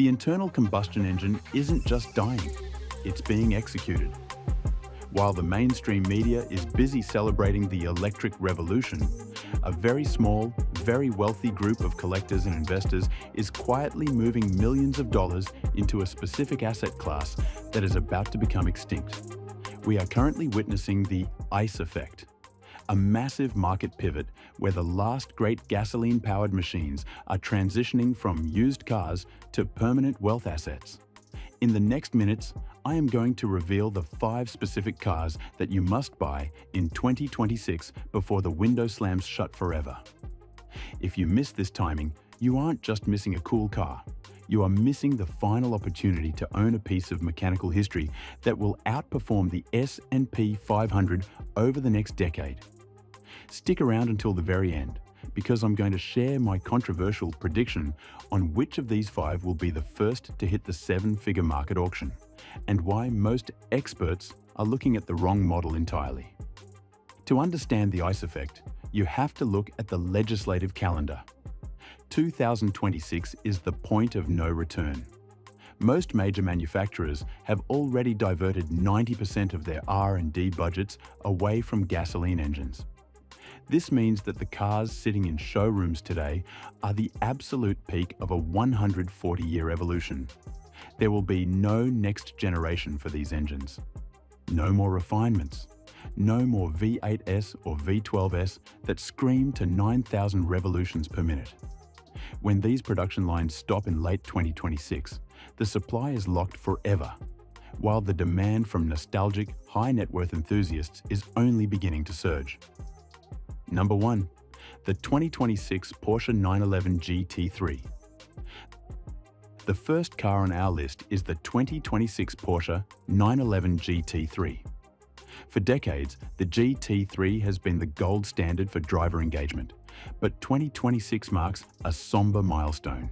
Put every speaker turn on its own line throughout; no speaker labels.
The internal combustion engine isn't just dying, it's being executed. While the mainstream media is busy celebrating the electric revolution, a very small, very wealthy group of collectors and investors is quietly moving millions of dollars into a specific asset class that is about to become extinct. We are currently witnessing the ICE effect, a massive market pivot where the last great gasoline-powered machines are transitioning from used cars to permanent wealth assets. In the next minutes, I am going to reveal the 5 specific cars that you must buy in 2026 before the window slams shut forever. If you miss this timing, you aren't just missing a cool car. You are missing the final opportunity to own a piece of mechanical history that will outperform the S&P 500 over the next decade. Stick around until the very end, because I'm going to share my controversial prediction on which of these 5 will be the first to hit the 7-figure market auction, and why most experts are looking at the wrong model entirely. To understand the ICE effect, you have to look at the legislative calendar. 2026 is the point of no return. Most major manufacturers have already diverted 90% of their R&D budgets away from gasoline engines. This means that the cars sitting in showrooms today are the absolute peak of a 140-year evolution. There will be no next generation for these engines. No more refinements. No more V8S or V12S that scream to 9,000 revolutions per minute. When these production lines stop in late 2026, the supply is locked forever, while the demand from nostalgic, high-net-worth enthusiasts is only beginning to surge. Number 1. The 2026 Porsche 911 GT3. The first car on our list is the 2026 Porsche 911 GT3. For decades, the GT3 has been the gold standard for driver engagement, but 2026 marks a somber milestone.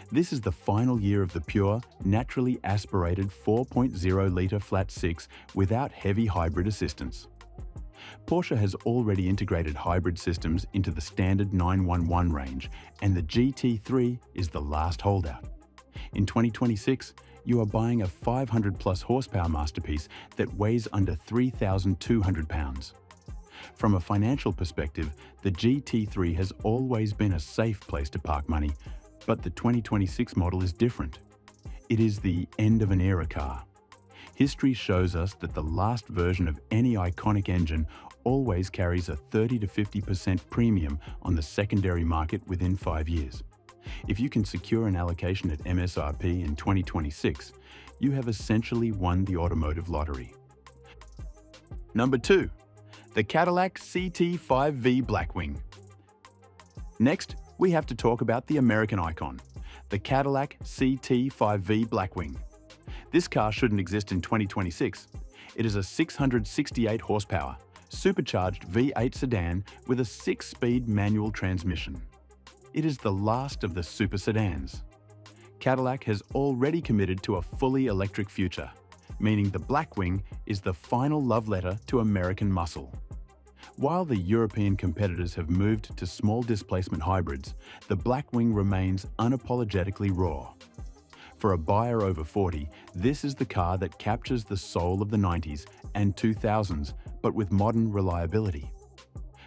This is the final year of the pure, naturally aspirated 4.0-litre flat-six without heavy hybrid assistance. Porsche has already integrated hybrid systems into the standard 911 range, and the GT3 is the last holdout. In 2026, you are buying a 500-plus horsepower masterpiece that weighs under 3,200 pounds. From a financial perspective, the GT3 has always been a safe place to park money, but the 2026 model is different. It is the end of an era car. History shows us that the last version of any iconic engine always carries a 30 to 50% premium on the secondary market within 5 years. If you can secure an allocation at MSRP in 2026, you have essentially won the automotive lottery. Number 2. The Cadillac CT5V Blackwing. Next, we have to talk about the American icon, the Cadillac CT5V Blackwing. This car shouldn't exist in 2026. It is a 668 horsepower, supercharged V8 sedan with a 6-speed manual transmission. It is the last of the super sedans. Cadillac has already committed to a fully electric future, meaning the Blackwing is the final love letter to American muscle. While the European competitors have moved to small displacement hybrids, the Blackwing remains unapologetically raw. For a buyer over 40, this is the car that captures the soul of the 90s and 2000s, but with modern reliability.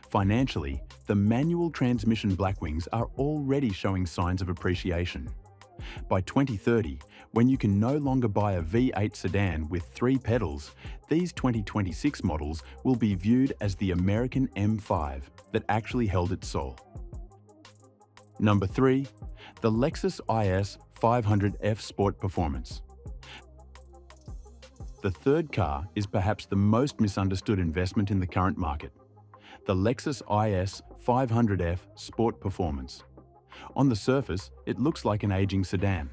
Financially, the manual transmission Blackwings are already showing signs of appreciation. By 2030, when you can no longer buy a V8 sedan with 3 pedals, these 2026 models will be viewed as the American M5 that actually held its soul. Number 3. The Lexus IS 500F Sport Performance. The third car is perhaps the most misunderstood investment in the current market. The Lexus IS 500F Sport Performance. On the surface, it looks like an aging sedan,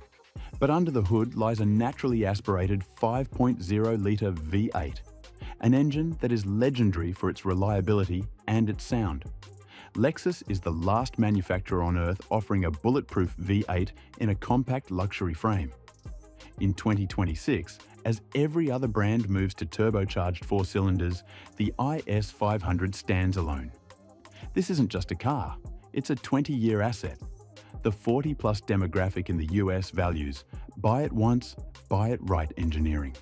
but under the hood lies a naturally aspirated 5.0-litre V8, an engine that is legendary for its reliability and its sound. Lexus is the last manufacturer on Earth offering a bulletproof V8 in a compact luxury frame. In 2026, as every other brand moves to turbocharged 4 cylinders, the IS 500 stands alone. This isn't just a car, it's a 20-year asset. The 40-plus demographic in the US values Buy it once, buy it right engineering.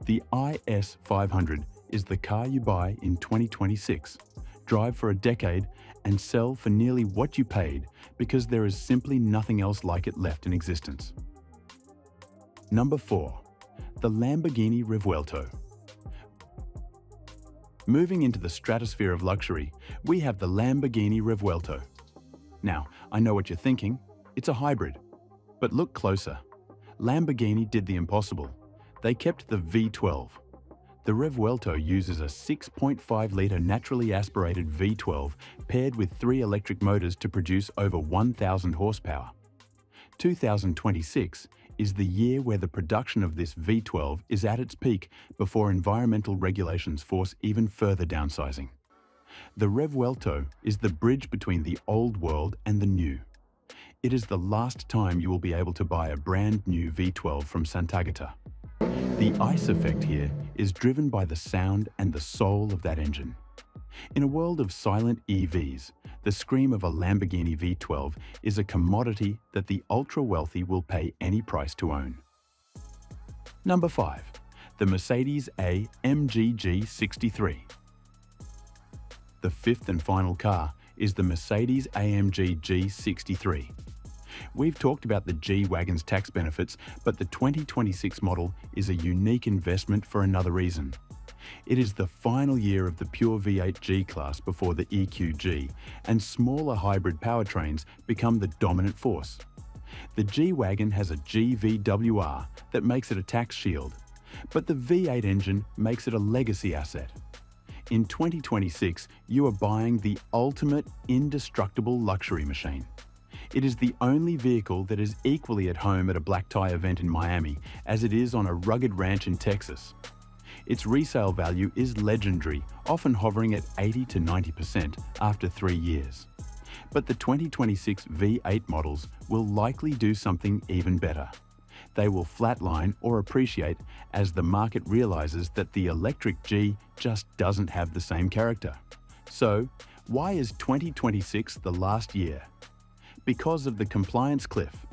The IS500 is the car you buy in 2026, drive for a decade, and sell for nearly what you paid because there is simply nothing else like it left in existence. Number 4. The Lamborghini Revuelto. Moving into the stratosphere of luxury, we have the Lamborghini Revuelto. Now, I know what you're thinking, it's a hybrid. But look closer. Lamborghini did the impossible. They kept the V12. The Revuelto uses a 6.5-litre naturally aspirated V12 paired with 3 electric motors to produce over 1,000 horsepower. 2026 is the year where the production of this V12 is at its peak before environmental regulations force even further downsizing. The Revuelto is the bridge between the old world and the new. It is the last time you will be able to buy a brand new V12 from Sant'Agata. The ice effect here is driven by the sound and the soul of that engine. In a world of silent EVs, the scream of a Lamborghini V12 is a commodity that the ultra-wealthy will pay any price to own. Number 5. The Mercedes-AMG G63. The fifth and final car is the Mercedes-AMG G63. We've talked about the G-Wagon's tax benefits, but the 2026 model is a unique investment for another reason. It is the final year of the pure V8 G-Class before the EQG, and smaller hybrid powertrains become the dominant force. The G-Wagon has a GVWR that makes it a tax shield, but the V8 engine makes it a legacy asset. In 2026, you are buying the ultimate indestructible luxury machine. It is the only vehicle that is equally at home at a black tie event in Miami as it is on a rugged ranch in Texas. Its resale value is legendary, often hovering at 80 to 90% after 3 years. But the 2026 V8 models will likely do something even better. They will flatline or appreciate as the market realizes that the electric G just doesn't have the same character. So, why is 2026 the last year? Because of the compliance cliff.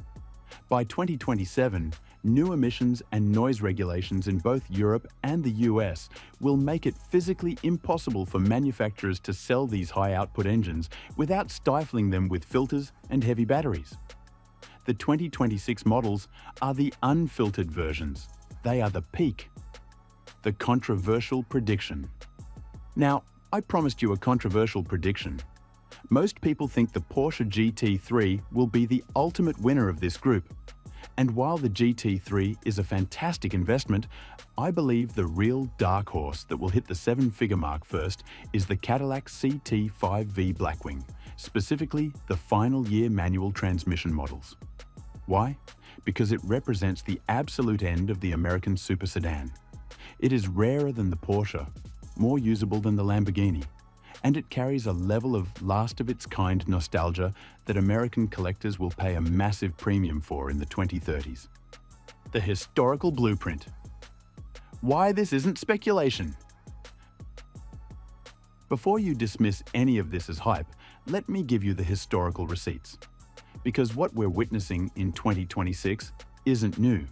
By 2027, new emissions and noise regulations in both Europe and the US will make it physically impossible for manufacturers to sell these high-output engines without stifling them with filters and heavy batteries. The 2026 models are the unfiltered versions. They are the peak. The controversial prediction. Now, I promised you a controversial prediction. Most people think the Porsche GT3 will be the ultimate winner of this group. And while the GT3 is a fantastic investment, I believe the real dark horse that will hit the 7-figure mark first is the Cadillac CT5V Blackwing, specifically the final year manual transmission models. Why? Because it represents the absolute end of the American super sedan. It is rarer than the Porsche, more usable than the Lamborghini, and it carries a level of last-of-its-kind nostalgia that American collectors will pay a massive premium for in the 2030s. The historical blueprint. Why this isn't speculation? Before you dismiss any of this as hype, let me give you the historical receipts. Because what we're witnessing in 2026 isn't new.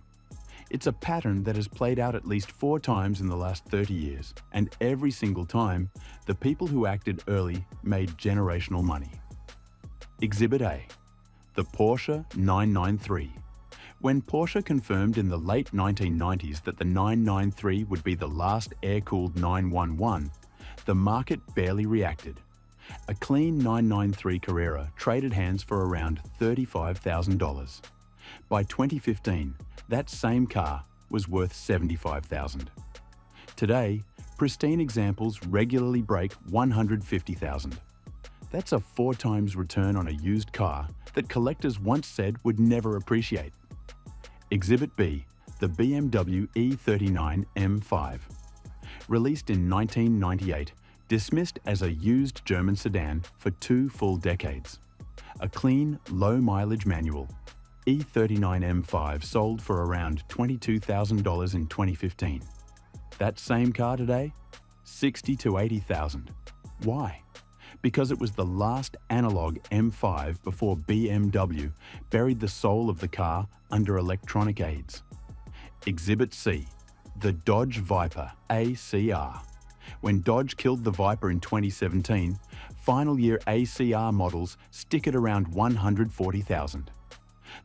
It's a pattern that has played out at least 4 times in the last 30 years, and every single time, the people who acted early made generational money. Exhibit A. The Porsche 993. When Porsche confirmed in the late 1990s that the 993 would be the last air-cooled 911, the market barely reacted. A clean 993 Carrera traded hands for around $35,000. By 2015, that same car was worth $75,000. Today, pristine examples regularly break $150,000. That's a 4 times return on a used car that collectors once said would never appreciate. Exhibit B, the BMW E39 M5. Released in 1998, dismissed as a used German sedan for 2 full decades. A clean, low-mileage manual, E39 M5 sold for around $22,000 in 2015. That same car today? $60,000 to $80,000. Why? because it was the last analog M5 before BMW buried the soul of the car under electronic aids. Exhibit C, the Dodge Viper ACR. When Dodge killed the Viper in 2017, final year ACR models stick at around 140,000.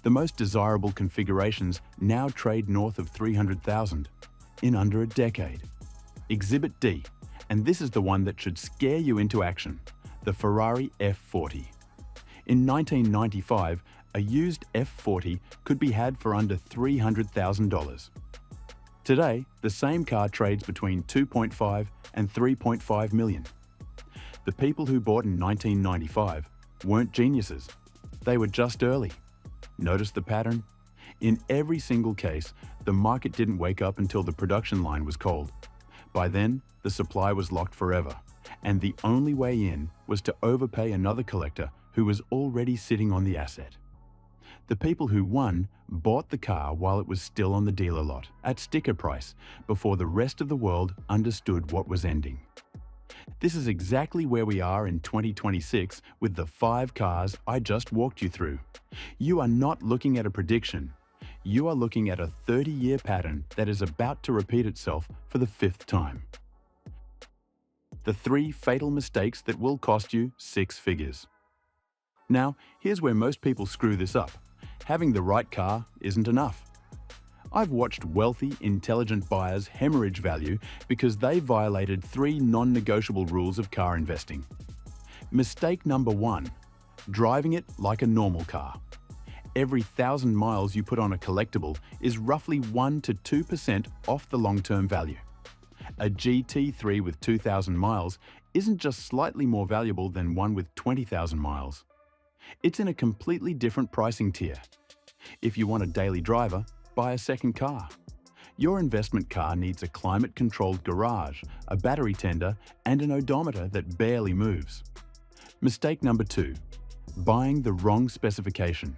The most desirable configurations now trade north of 300,000 in under a decade. Exhibit D, and this is the one that should scare you into action, the Ferrari F40. In 1995, a used F40 could be had for under $300,000. Today, the same car trades between 2.5 and 3.5 million. The people who bought in 1995 weren't geniuses. They were just early. Notice the pattern? In every single case, the market didn't wake up until the production line was cold. By then, the supply was locked forever, and the only way in was to overpay another collector who was already sitting on the asset. The people who won bought the car while it was still on the dealer lot at sticker price before the rest of the world understood what was ending. This is exactly where we are in 2026 with the 5 cars I just walked you through. You are not looking at a prediction. You are looking at a 30-year pattern that is about to repeat itself for the 5th time. The 3 fatal mistakes that will cost you 6 figures. Now, here's where most people screw this up. Having the right car isn't enough. I've watched wealthy, intelligent buyers hemorrhage value because they violated 3 non-negotiable rules of car investing. Mistake number 1, driving it like a normal car. Every 1,000 miles you put on a collectible is roughly 1 to 2% off the long-term value. A GT3 with 2,000 miles isn't just slightly more valuable than one with 20,000 miles. It's in a completely different pricing tier. If you want a daily driver, buy a second car. Your investment car needs a climate-controlled garage, a battery tender, and an odometer that barely moves. Mistake number 2, buying the wrong specification.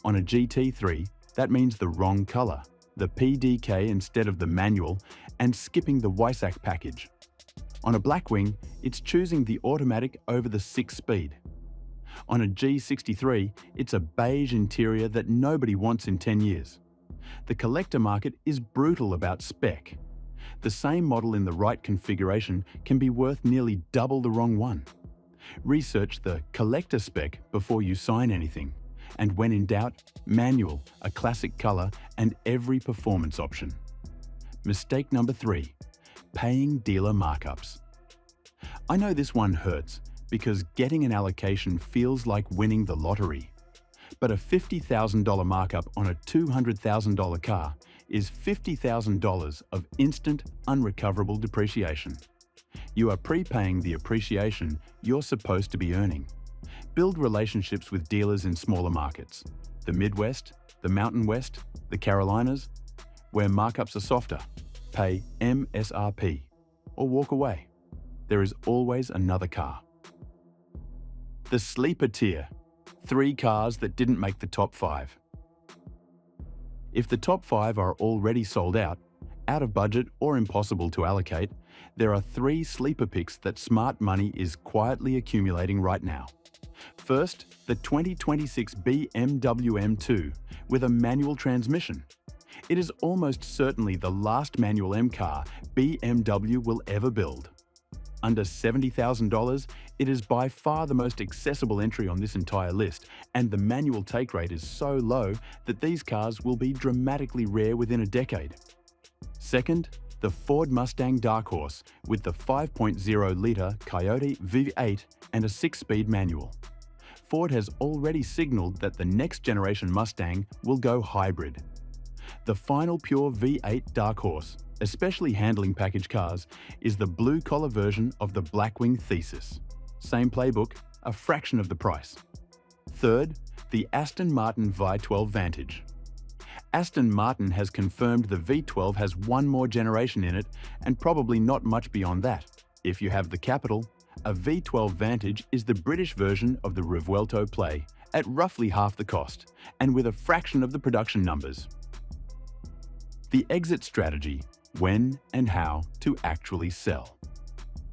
On a GT3, that means the wrong color, the PDK instead of the manual, and skipping the Weissach package. On a Blackwing, it's choosing the automatic over the 6-speed. On a G63, it's a beige interior that nobody wants in 10 years. The collector market is brutal about spec. The same model in the right configuration can be worth nearly double the wrong one. Research the collector spec before you sign anything. And when in doubt, manual, a classic color, and every performance option. Mistake number 3, paying dealer markups. I know this one hurts because getting an allocation feels like winning the lottery. But a $50,000 markup on a $200,000 car is $50,000 of instant, unrecoverable depreciation. You are prepaying the appreciation you're supposed to be earning. Build relationships with dealers in smaller markets, the Midwest, the Mountain West, the Carolinas, where markups are softer. Pay MSRP or walk away. There is always another car. The sleeper tier, 3 cars that didn't make the top 5. If the top 5 are already sold out of budget or impossible to allocate, there are 3 sleeper picks that smart money is quietly accumulating right now. First, the 2026 BMW M2 with a manual transmission. It is almost certainly the last manual M car BMW will ever build. Under $70,000, it is by far the most accessible entry on this entire list, and the manual take rate is so low that these cars will be dramatically rare within a decade. Second, the Ford Mustang Dark Horse with the 5.0-litre Coyote V8 and a 6-speed manual. Ford has already signaled that the next generation Mustang will go hybrid. The final pure V8 Dark Horse, especially handling package cars, is the blue-collar version of the Blackwing Thesis. Same playbook, a fraction of the price. Third, the Aston Martin V12 Vantage. Aston Martin has confirmed the V12 has one more generation in it and probably not much beyond that. If you have the capital, a V12 Vantage is the British version of the Revuelto Play at roughly half the cost and with a fraction of the production numbers. The exit strategy, when and how to actually sell.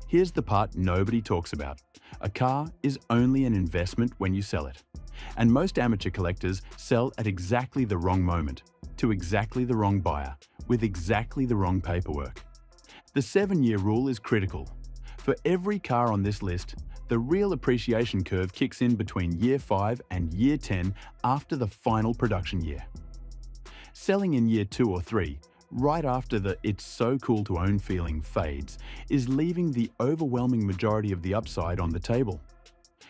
Here's the part nobody talks about. A car is only an investment when you sell it. And most amateur collectors sell at exactly the wrong moment, to exactly the wrong buyer, with exactly the wrong paperwork. The 7-year rule is critical. For every car on this list, the real appreciation curve kicks in between year 5 and year 10 after the final production year. Selling in year 2 or 3, right after the "it's so cool to own" feeling fades, is leaving the overwhelming majority of the upside on the table.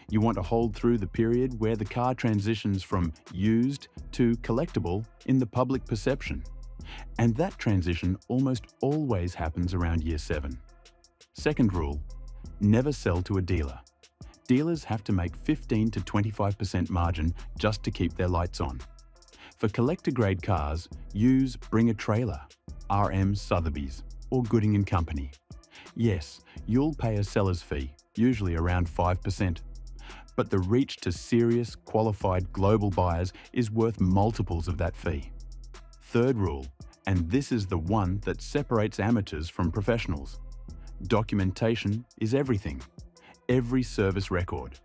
You want to hold through the period where the car transitions from used to collectible in the public perception. And that transition almost always happens around year 7. Second rule, never sell to a dealer. Dealers have to make 15 to 25% margin just to keep their lights on. For collector-grade cars, use Bring a Trailer, RM Sotheby's, or Gooding & Company. Yes, you'll pay a seller's fee, usually around 5%. But the reach to serious, qualified global buyers is worth multiples of that fee. Third rule, and this is the one that separates amateurs from professionals. Documentation is everything. Every service record,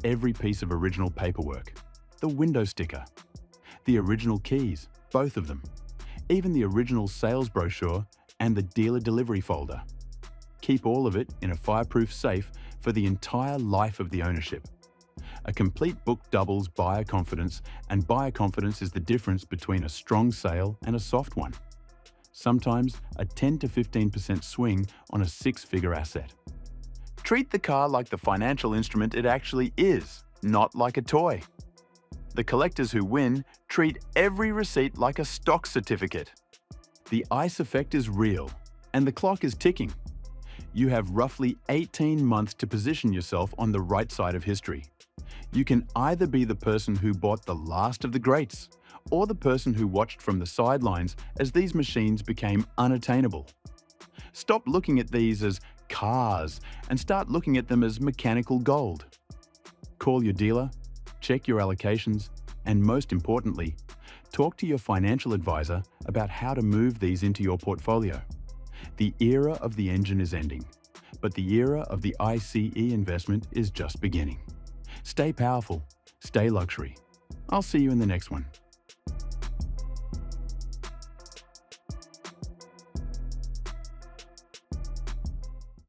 every piece of original paperwork, the window sticker, the original keys, both of them, even the original sales brochure and the dealer delivery folder. Keep all of it in a fireproof safe for the entire life of the ownership. A complete book doubles buyer confidence, and buyer confidence is the difference between a strong sale and a soft one. Sometimes a 10 to 15% swing on a 6-figure asset. Treat the car like the financial instrument it actually is, not like a toy. The collectors who win treat every receipt like a stock certificate. The ice effect is real, and the clock is ticking. You have roughly 18 months to position yourself on the right side of history. You can either be the person who bought the last of the greats, or the person who watched from the sidelines as these machines became unattainable. Stop looking at these as cars and start looking at them as mechanical gold. Call your dealer, check your allocations, and most importantly, talk to your financial advisor about how to move these into your portfolio. The era of the engine is ending, but the era of the ICE investment is just beginning. Stay powerful, stay luxury. I'll see you in the next one.